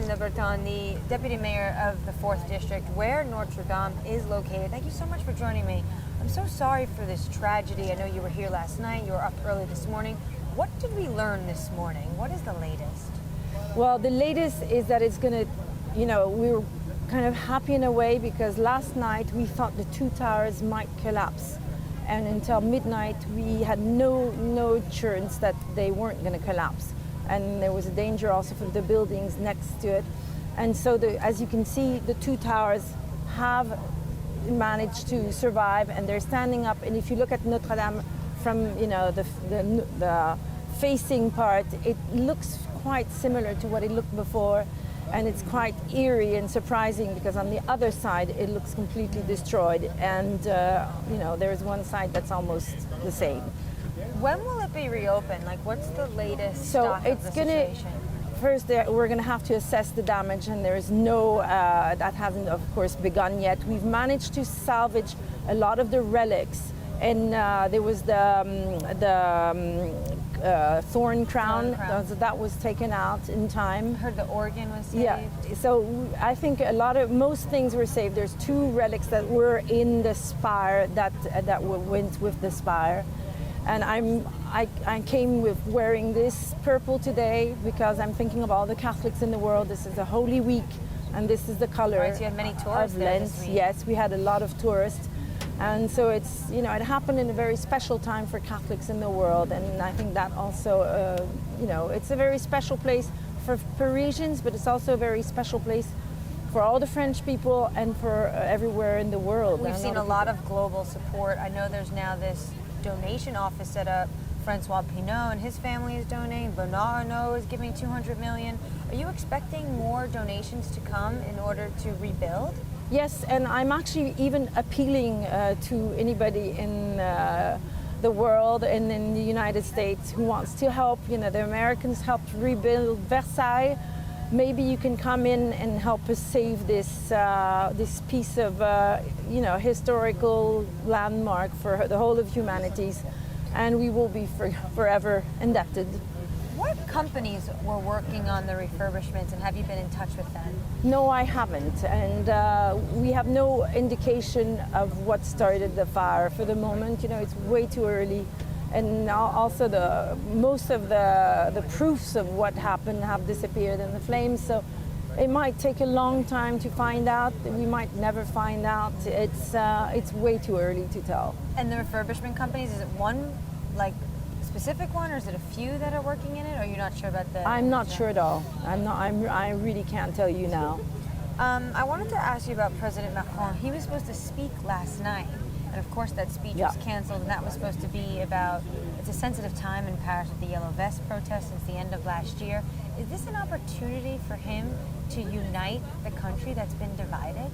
Anne Lebreton, the Deputy Mayor of the 4th District, where Notre Dame is located. Thank you so much for joining me. I'm so sorry for this tragedy. I know you were here last night, you were up early this morning. What did we learn this morning? What is the latest? Well, the latest is that it's going to, we were kind of happy in a way because last night we thought the two towers might collapse. And until midnight, we had no assurance that they weren't going to collapse. And there was a danger also for the buildings next to it. And so, as you can see, the two towers have managed to survive, and they're standing up. And if you look at Notre Dame from, the facing part, it looks quite similar to what it looked before. And it's quite eerie and surprising because on the other side, it looks completely destroyed. And, there's one side that's almost the same. When will it be reopened? Like, what's the latest So stock of the situation? First, we're going to have to assess the damage, and there is that hasn't, of course, begun yet. We've managed to salvage a lot of the relics, and there was the thorn crown that was taken out in time. I heard the organ was saved. Yeah, so I think most things were saved. There's two relics that were in the spire that went with the spire. And I came with wearing this purple today because I'm thinking of all the Catholics in the world. This is a Holy Week, and this is the color. Right, so you had many tourists of there Lent. this week. Yes, we had a lot of tourists. And so it's, it happened in a very special time for Catholics in the world. And I think that also, it's a very special place for Parisians, but it's also a very special place for all the French people and for everywhere in the world. We've seen a lot of global support. I know there's now this donation office set up. Francois Pinault and his family is donating. Bernard Arnault is giving $200 million. Are you expecting more donations to come in order to rebuild? Yes, and I'm actually even appealing to anybody in the world and in the United States who wants to help. The Americans helped rebuild Versailles. Maybe you can come in and help us save this piece of historical landmark for the whole of humanities, and we will be forever indebted. What companies were working on the refurbishments, and have you been in touch with them? No, I haven't, and we have no indication of what started the fire for the moment. It's way too early, and also most of the proofs of what happened have disappeared in the flames. So it might take a long time to find out. We might never find out. It's way too early to tell. And the refurbishment companies, is it one specific one, or is it a few that are working in it? Or you're not sure about the? I'm not sure at all. I really can't tell you now. I wanted to ask you about President Macron. He was supposed to speak last night, and of course that speech was canceled. And that was supposed to be about, it's a sensitive time in Paris with the Yellow Vest protests since the end of last year. Is this an opportunity for him to unite the country that's been divided?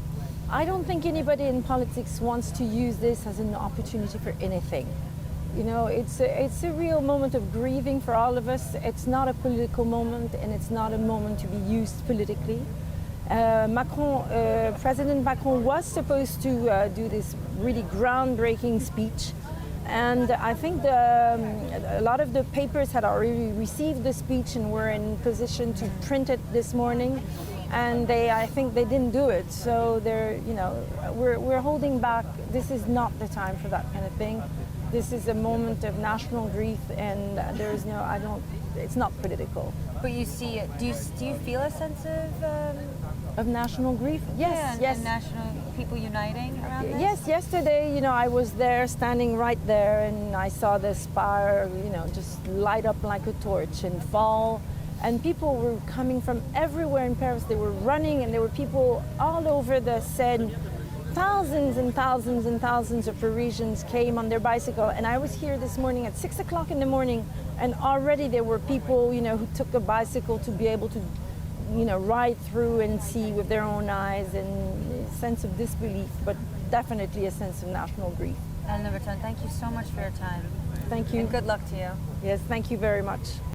I don't think anybody in politics wants to use this as an opportunity for anything. It's a real moment of grieving for all of us. It's not a political moment, and it's not a moment to be used politically. President Macron was supposed to do this really groundbreaking speech, and I think a lot of the papers had already received the speech and were in position to print it this morning, and I think they didn't do it. So we're holding back. This is not the time for that kind of thing. This is a moment of national grief, and it's not political. But you see it. Do you feel a sense of national grief? Yes, yes. And national people uniting around this? Yes, yesterday, I was there, standing right there, and I saw the spire, just light up like a torch and fall. And people were coming from everywhere in Paris. They were running, and there were people all over the Seine. Thousands and thousands and thousands of Parisians came on their bicycle, and I was here this morning at 6 o'clock in the morning, and already there were people, who took a bicycle to be able to, ride through and see with their own eyes, and a sense of disbelief, but definitely a sense of national grief. Anne Lebreton, thank you so much for your time. Thank you. And good luck to you. Yes, thank you very much.